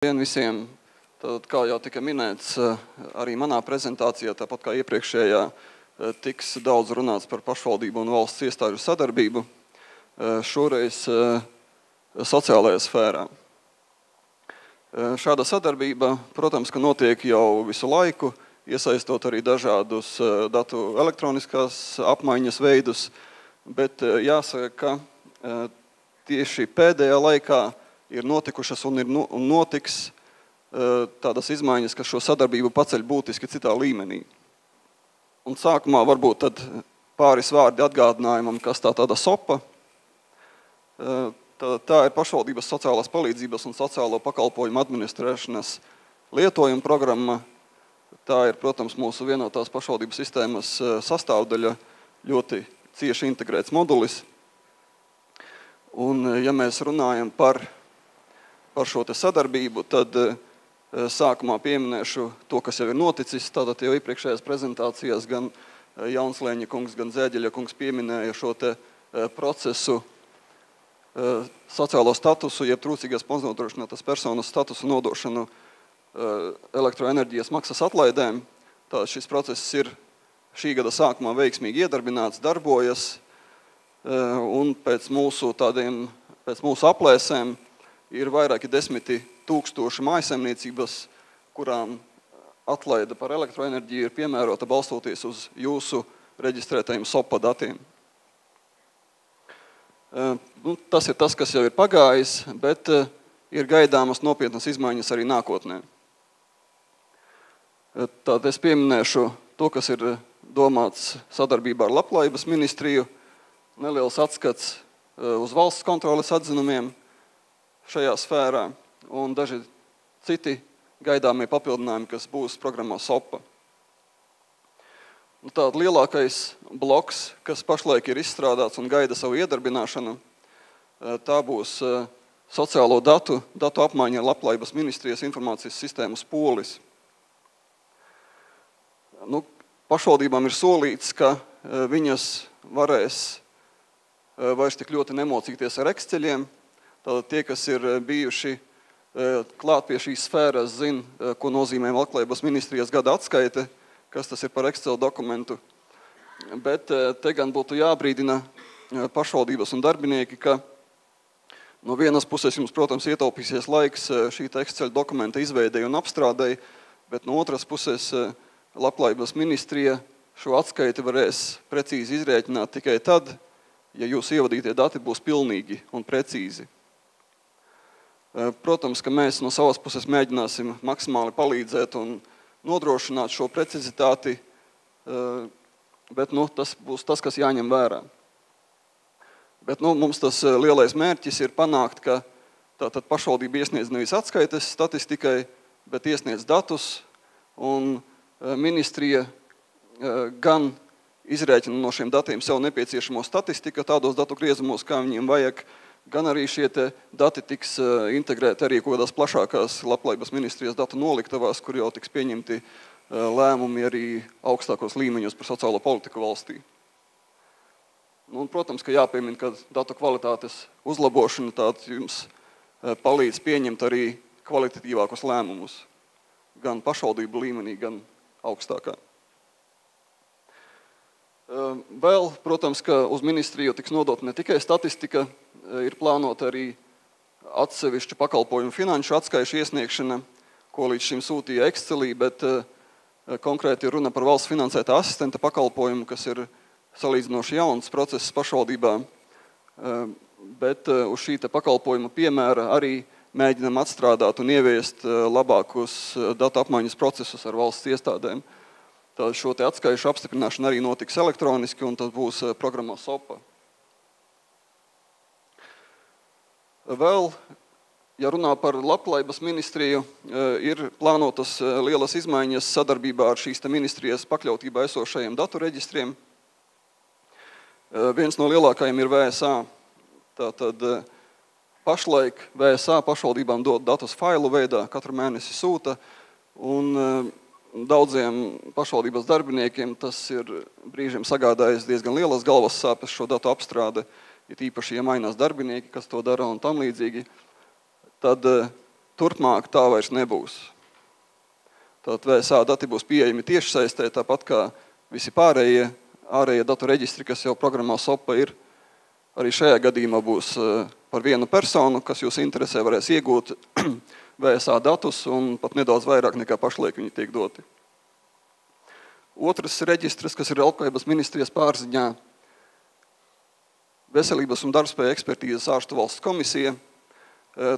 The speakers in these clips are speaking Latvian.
Labdien visiem! Tad, kā jau tika minēts, arī manā prezentācijā, tāpat kā iepriekšējā, tiks daudz runāts par pašvaldību un valsts iestāžu sadarbību, šoreiz sociālajā sfērā. Šāda sadarbība, protams, ka notiek jau visu laiku, iesaistot arī dažādus datu elektroniskās apmaiņas veidus, bet jāsaka, ka tieši pēdējā laikā ir notikušas un notiks tādas izmaiņas, kas šo sadarbību paceļ būtiski citā līmenī. Un sākumā varbūt tad pāris vārdi atgādinājumam, kas tāda SOPA. Tā ir pašvaldības sociālās palīdzības un sociālo pakalpojumu administrēšanas lietojuma programma. Tā ir, protams, mūsu vienotās pašvaldības sistēmas sastāvdaļa, ļoti cieši integrēts modulis. Un, ja mēs runājam par šo te sadarbību, tad sākumā pieminēšu to, kas jau ir noticis. Tātad jau iepriekšējās prezentācijās gan Jaunslēņa kungs, gan Zēģeļa kungs pieminēja šo te procesu sociālo statusu, jeb trūcīgās pašnodrošinātas personas statusu nodošanu elektroenerģijas maksas atlaidēm. Tātad šis process ir šī gada sākumā veiksmīgi iedarbināts, darbojas, un pēc mūsu aplēsēm ir vairāki 10 000 mājasemniecības, kurām atlaide par elektroenerģiju ir piemērota balstoties uz jūsu reģistrētajiem SOPA datiem. Tas ir tas, kas jau ir pagājis, bet ir gaidāmas nopietnas izmaiņas arī nākotnē. Tad es pieminēšu to, kas ir domāts sadarbībā ar Labklājības ministriju, neliels atskats uz valsts kontroles atzinumiem šajā sfērā un daži citi gaidāmie papildinājumi, kas būs programmā SOPA. Tātad lielākais bloks, kas pašlaik ir izstrādāts un gaida savu iedarbināšanu, tā būs sociālo datu apmaiņa ar Labklājības ministrijas informācijas sistēmas polis. Pašvaldībām ir solīts, ka viņas varēs vairs tik ļoti nemocīties ar Exceļiem. Tātad tie, kas ir bijuši klāt pie šīs sfēras, zina, ko nozīmē Labklājības ministrijas gada atskaite, kas tas ir par Excel dokumentu. Bet te gan būtu jābrīdina pašvaldības un darbinieki, ka no vienas puses jums, protams, ietaupīsies laiks šī Excel dokumenta izveidei un apstrādei, bet no otras puses Labklājības ministrija šo atskaiti varēs precīzi izrēķināt tikai tad, ja jūs ievadītie dati būs pilnīgi un precīzi. Protams, ka mēs no savas puses mēģināsim maksimāli palīdzēt un nodrošināt šo precizitāti, bet tas būs tas, kas jāņem vērā. Bet mums tas lielais mērķis ir panākt, ka tātad pašvaldība iesniedz nevis atskaites statistikai, bet iesniedz datus, un ministrija gan izrēķina no šiem datiem sev nepieciešamo statistiku tādos datu griezumos, kā viņiem vajag, gan arī šie dati tiks integrēti arī kādās plašākās Labklājības ministrijas datu noliktavās, kur jau tiks pieņemti lēmumi arī augstākos līmeņos par sociālo politiku valstī. Un, protams, ka jāpiemina, ka datu kvalitātes uzlabošana tātad jums palīdz pieņemt arī kvalitatīvākus lēmumus, gan pašvaldību līmenī, gan augstākā. Vēl, protams, ka uz ministriju tiks nodot ne tikai statistika, ir plānota arī atsevišķu pakalpojumu finanšu atskaišu iesniegšana, ko līdz šim sūtīja Excelī, bet konkrēti runa par valsts finansētā asistenta pakalpojumu, kas ir salīdzinoši jauns process pašvaldībā, bet uz šī pakalpojuma piemēra arī mēģinam atstrādāt un ieviest labākus datu apmaiņas procesus ar valsts iestādēm. Tad šo atskaišu apstiprināšana arī notiks elektroniski, un tas būs programmā SOPA. Vēl, ja runā par Labklājības ministriju, ir plānotas lielas izmaiņas sadarbībā ar šīs ministrijas pakļautībā esošajiem datu reģistriem. Viens no lielākajiem ir VSA. Tātad pašlaik VSA pašvaldībām dod datus failu veidā, katru mēnesi sūta, un daudziem pašvaldības darbiniekiem tas ir brīžiem sagādājis diezgan lielas galvas sāpes šo datu apstrāde, ir īpaši, ja mainās darbinieki, kas to dara un tam līdzīgi. Tad turpmāk tā vairs nebūs. Tātad VSA dati būs pieejami tiešsaistē, tāpat kā visi pārējie ārējie datu reģistri, kas jau programmā SOPA ir. Arī šajā gadījumā būs par vienu personu, kas jūs interesē, varēs iegūt VSA datus un pat nedaudz vairāk nekā pašlaik viņi tiek doti. Otrs reģistrs, kas ir Labklājības ministrijas pārziņā, Veselības un darbspēja ekspertīzes ārstu valsts komisija.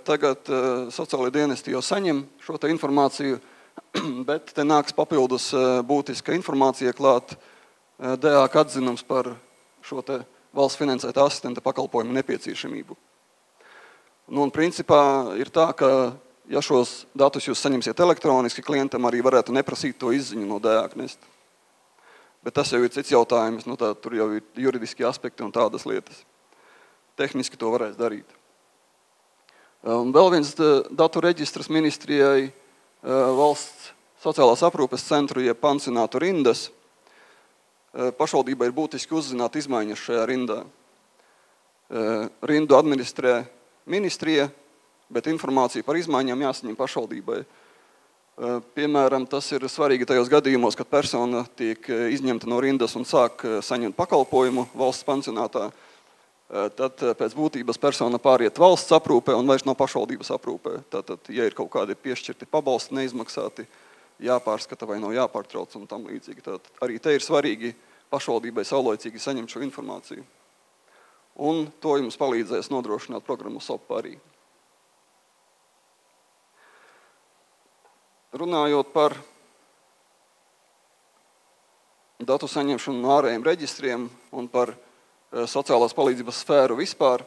Tagad sociālajie dienesti jau saņem šo te informāciju, bet te nāks papildus būtiska informācija klāt DAK atzinums par šo te valsts finansēta asistenta pakalpojumu nepieciešamību. Nu, un principā ir tā, ka ja šos datus jūs saņemsiet elektroniski, klientam arī varētu neprasīt to izziņu no DAK nest. Bet tas jau ir cits jautājums, nu tā, tur jau ir juridiski aspekti un tādas lietas. Tehniski to varēs darīt. Un vēl viens datu reģistrs ministrijai valsts sociālās aprūpes centru, jeb pansionātu rindas. Pašvaldībai ir būtiski uzzināt izmaiņas šajā rindā. Rindu administrē ministrija, bet informācija par izmaiņām jāsaņem pašvaldībai. Piemēram, tas ir svarīgi tajos gadījumos, kad persona tiek izņemta no rindas un sāk saņemt pakalpojumu valsts pansionātā. Tad pēc būtības persona pāriet valsts aprūpē un vairs nav pašvaldības aprūpē. Tātad, ja ir kaut kādi piešķirti pabalsti neizmaksāti, jāpārskata vai nav jāpārtrauc un tam līdzīgi. Tātad, arī te ir svarīgi pašvaldībai saulaicīgi saņemt šo informāciju. Un to jums palīdzēs nodrošināt programmu SOPA arī. Runājot par datu saņemšanu no ārējiem reģistriem un par sociālās palīdzības sfēru vispār,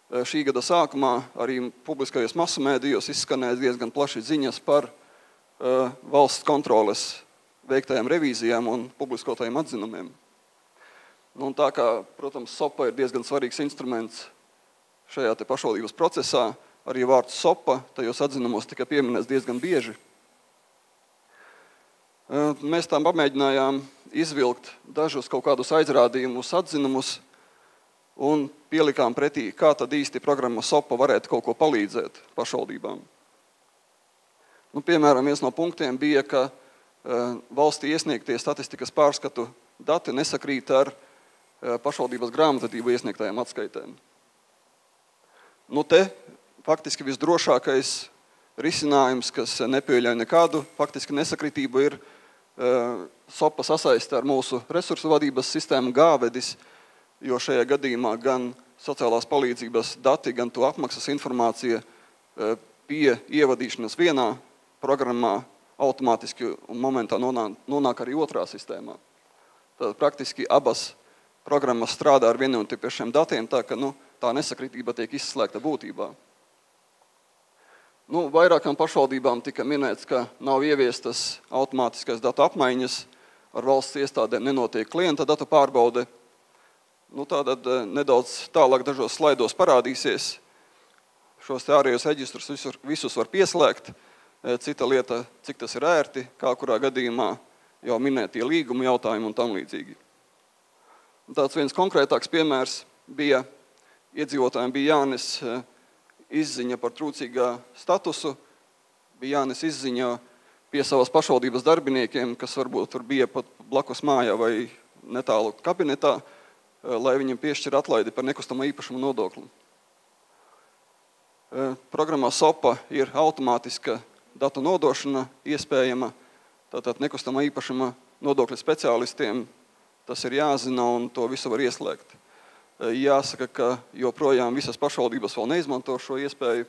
šī gada sākumā arī publiskajos masu mēdījos izskanēja diezgan plaši ziņas par valsts kontroles veiktajām revīzijām un publiskotajiem atzinumiem. Nu, un tā kā, protams, SOPA ir diezgan svarīgs instruments šajā te pašvaldības procesā, arī vārds SOPA tajos atzinumos tika pieminēts diezgan bieži. Mēs tam pamēģinājām izvilkt dažus kaut kādus aizrādījumus, atzinumus un pielikām pretī, kā tad īsti programma SOPA varētu kaut ko palīdzēt pašvaldībām. Nu, piemēram, viens no punktiem bija, ka valstī iesniegtie statistikas pārskatu dati nesakrīt ar pašvaldības grāmatvedību iesniegtajām atskaitēm. Nu, te faktiski visdrošākais risinājums, kas nepieļauj nekādu faktiski nesakritību, ir SOPA sasaiste ar mūsu resursu vadības sistēmu Gāvedis, jo šajā gadījumā gan sociālās palīdzības dati, gan to apmaksas informācija pie ievadīšanas vienā programmā automātiski un momentā nonāk arī otrā sistēmā. Tad praktiski abas programmas strādā ar vieniem un tie pašiem datiem, tā ka tā nesakritība tiek izslēgta būtībā. Vairākām pašvaldībām tika minēts, ka nav ieviestas automātiskās datu apmaiņas, ar valsts iestādēm nenotiek klienta datu pārbaude. Tātad nedaudz tālāk dažos slaidos parādīsies. Šos ārējos reģistrus visus var pieslēgt. Cita lieta, cik tas ir ērti, kā kurā gadījumā jau minētie līguma jautājumi un tam līdzīgi. Tāds viens konkrētāks piemērs bija, iedzīvotājiem bija jānes izziņa par trūcīgā statusu, bija jānes izziņa pie savas pašvaldības darbiniekiem, kas varbūt tur bija pat blakus mājā vai netālu kabinetā, lai viņam piešķir atlaidi par nekustamo īpašumu nodokli. Programmā SOPA ir automātiska datu nodošana iespējama, tātad nekustamo īpašuma nodokļa speciālistiem tas ir jāzina un to visu var ieslēgt. Jāsaka, ka joprojām visas pašvaldības vēl neizmanto šo iespēju,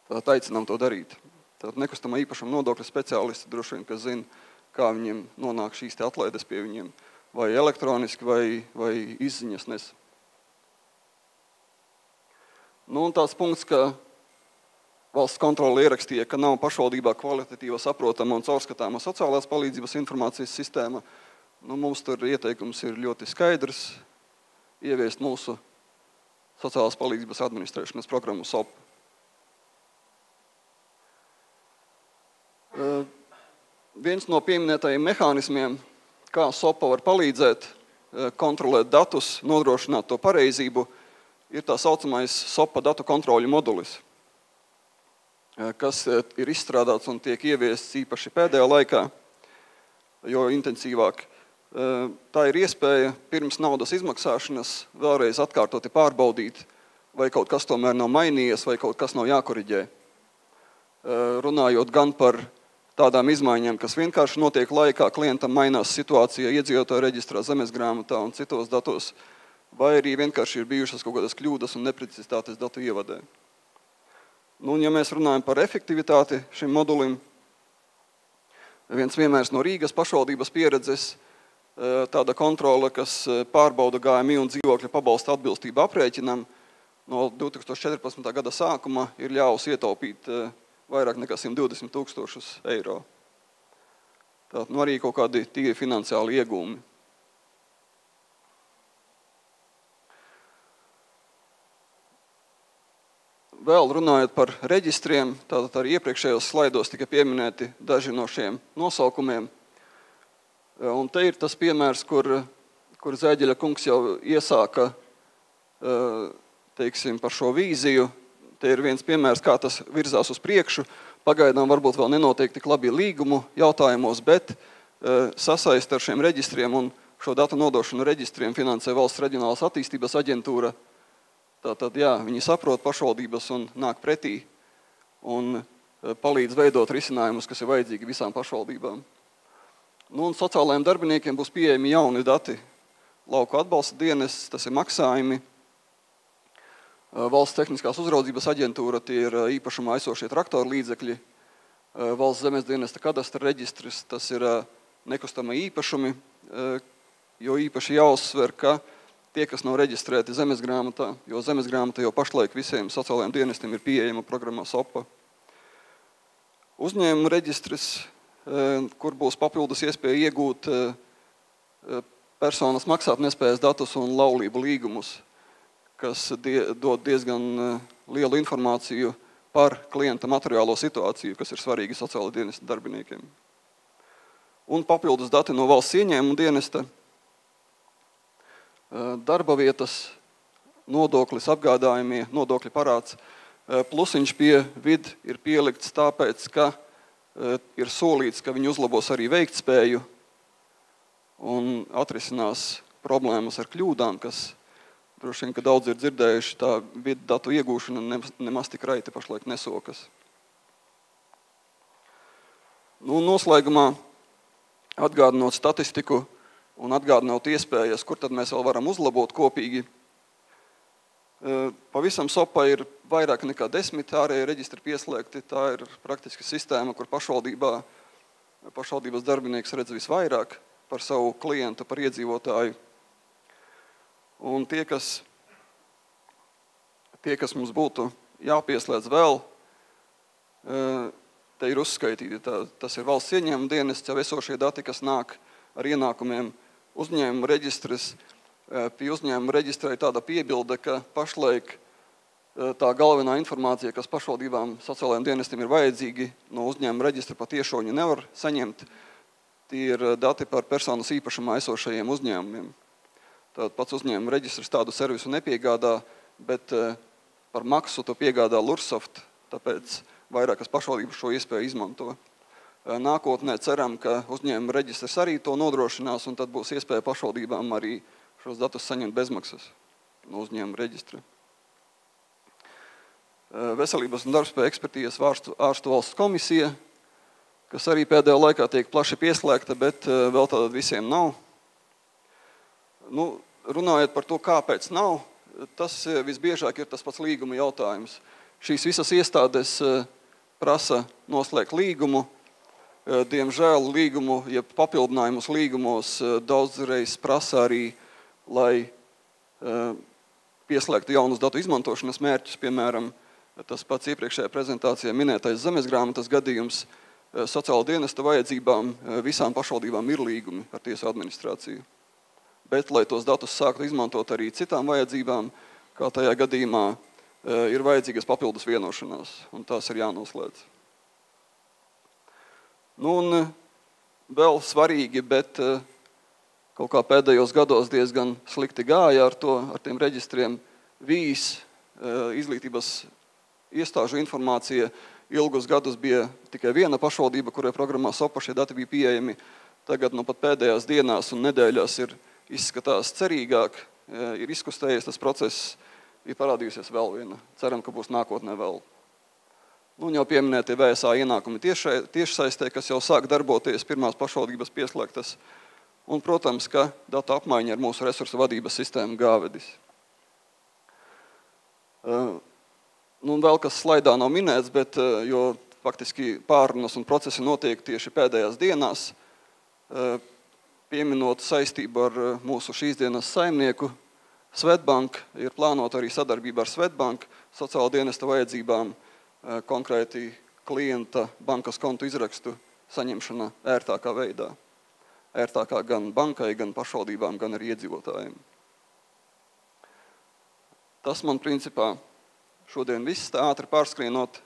tātad aicinām to darīt. Tātad nekustamo īpašumu nodokļa speciālisti droši vien, kas zina, kā viņiem nonāk šīs te atlaides pie viņiem, vai elektroniski, vai izziņas nes. Un tāds punkts, ka valsts kontrole ierakstīja, ka nav pašvaldībā kvalitatīva, saprotama un caurskatāma sociālās palīdzības informācijas sistēma. Mums tur ieteikums ir ļoti skaidrs, ieviest mūsu sociālās palīdzības administrēšanas programmu SOPA. Viens no pieminētajiem mehānismiem, kā SOPA var palīdzēt kontrolēt datus, nodrošināt to pareizību, ir tā saucamais SOPA datu kontroļu modulis. kas ir izstrādāts un tiek ieviests īpaši pēdējā laikā, jo intensīvāk. Tā ir iespēja pirms naudas izmaksāšanas vēlreiz atkārtoti pārbaudīt, vai kaut kas tomēr nav mainījies, vai kaut kas nav jākoriģē. Runājot gan par tādām izmaiņām, kas vienkārši notiek laikā, klientam mainās situācija iedzīvotāju reģistrā, zemesgrāmatā un citos datos, vai arī vienkārši ir bijušas kaut kādas kļūdas un neprecizitātes datu ievadē. Nu, un ja mēs runājam par efektivitāti šim modulim, viens piemērs no Rīgas pašvaldības pieredzes, tāda kontrole, kas pārbauda GMI un dzīvokļa pabalsta atbilstību aprēķinam, no 2014. gada sākuma ir ļāvusi ietaupīt vairāk nekā 120 000 eiro. Tātad nu arī kaut kādi tīri finansiāli iegūmi. Vēl runājot par reģistriem, tātad arī iepriekšējos slaidos tika pieminēti daži no šiem nosaukumiem. Un te ir tas piemērs, kur Zēģeļa kungs jau iesāka, teiksim, par šo vīziju. Te ir viens piemērs, kā tas virzās uz priekšu. Pagaidām varbūt vēl nenotiek tik labi līgumu jautājumos, bet sasaist ar šiem reģistriem un šo datu nodošanu reģistriem finansē Valsts reģionālās attīstības aģentūra. Tātad, jā, viņi saprot pašvaldības un nāk pretī un palīdz veidot risinājumus, kas ir vajadzīgi visām pašvaldībām. Nu, un sociālajiem darbiniekiem būs pieejami jauni dati. Lauku atbalsta dienests, tas ir maksājumi. Valsts tehniskās uzraudzības aģentūra, tie ir īpašumā esošie traktoru līdzekļi. Valsts zemes dienesta kadastra reģistris, tas ir nekustamie īpašumi, jo īpaši jāuzsver, ka tie, kas nav reģistrēti zemesgrāmatā, jo zemesgrāmata jau pašlaik visiem sociālajiem dienestiem ir pieejama programmā SOPA. Uzņēmumu reģistris, kur būs papildus iespēja iegūt personas maksātnespējas datus un laulību līgumus, kas dod diezgan lielu informāciju par klienta materiālo situāciju, kas ir svarīgi sociāla dienesta darbiniekiem. Un papildus dati no valsts ieņēmuma dienesta, darba vietas, nodoklis, apgādājumie, nodokļu parāds. Plusiņš pie vid ir pielikts tāpēc, ka ir solīts, ka viņi uzlabos arī veiktspēju un atrisinās problēmas ar kļūdām, kas droši vien, ka daudz ir dzirdējuši, tā vid datu iegūšana nemaz tik raiti pašlaik nesokas. Nu, noslēgumā atgādinot statistiku un atgādinot iespējas, kur tad mēs vēl varam uzlabot kopīgi. Pavisam SOPA ir vairāk nekā 10 ārēji reģistri pieslēgti. Tā ir praktiski sistēma, kur pašvaldības darbinieks redz visvairāk par savu klientu, par iedzīvotāju. Un tie, kas mums būtu jāpieslēdz vēl, te ir uzskaitīti. Tas ir valsts ieņēmuma dienests, jau esošie dati, kas nāk ar ienākumiem. Uzņēmuma reģistris, pie uzņēmuma reģistrā ir tāda piebilde, ka pašlaik tā galvenā informācija, kas pašvaldībām sociālajiem dienestiem ir vajadzīgi, no uzņēmuma reģistra patiešo viņi nevar saņemt, tie ir dati par personas īpašumā esošajiem uzņēmumiem. Tātad pats uzņēmuma reģistrs tādu servisu nepiegādā, bet par maksu to piegādā Lursoft, tāpēc vairākas pašvaldības šo iespēju izmanto. Nākotnē ceram, ka uzņēmuma reģistrs arī to nodrošinās, un tad būs iespēja pašvaldībām arī šos datus saņemt bezmaksas no uzņēmuma reģistra. Veselības un darbspēja ekspertīzes ārstu valsts komisija, kas arī pēdējā laikā tiek plaši pieslēgta, bet vēl tātad visiem nav. Nu, runājot par to, kāpēc nav, tas visbiežāk ir tas pats līguma jautājums. Šīs visas iestādes prasa noslēgt līgumu. Diemžēl līgumu, ja papildinājumus līgumos daudzreiz prasa arī, lai pieslēgtu jaunus datu izmantošanas mērķus, piemēram, tas pats iepriekšējā prezentācijā minētais zemesgrāmatas gadījums, sociāla dienesta vajadzībām visām pašvaldībām ir līgumi ar tiesu administrāciju. Bet, lai tos datus sāktu izmantot arī citām vajadzībām, kā tajā gadījumā ir vajadzīgas papildus vienošanās, un tās ir jānoslēdz. Nu, un vēl svarīgi, bet kaut kā pēdējos gados diezgan slikti gāja ar tiem reģistriem, VIS, izglītības iestāžu informācija, ilgus gadus bija tikai viena pašvaldība, kurai programmā SOPA šie dati bija pieejami. Tagad pat pēdējās dienās un nedēļās izskatās cerīgāk, ir izkustējies tas process, ir parādījusies vēl viena. Ceram, ka būs nākotnē vēl. Un jau pieminētie VSA ienākumi tiešsaistē, kas jau sāk darboties, pirmās pašvaldības pieslēgtas. Un, protams, ka datu apmaiņa ar mūsu resursu vadības sistēmu Gāvedis. Un vēl kas slaidā nav minēts, bet jo faktiski pārunas un procesi notiek tieši pēdējās dienās, pieminot saistību ar mūsu šīs dienas saimnieku, Svetbank ir plānota arī sadarbība ar Svetbank sociāla dienesta vajadzībām, konkrēti klienta bankas kontu izrakstu saņemšana ērtākā veidā. Ērtākā gan bankai, gan pašvaldībām, gan arī iedzīvotājiem. Tas man principā šodien viss tā ātri pārskrienot.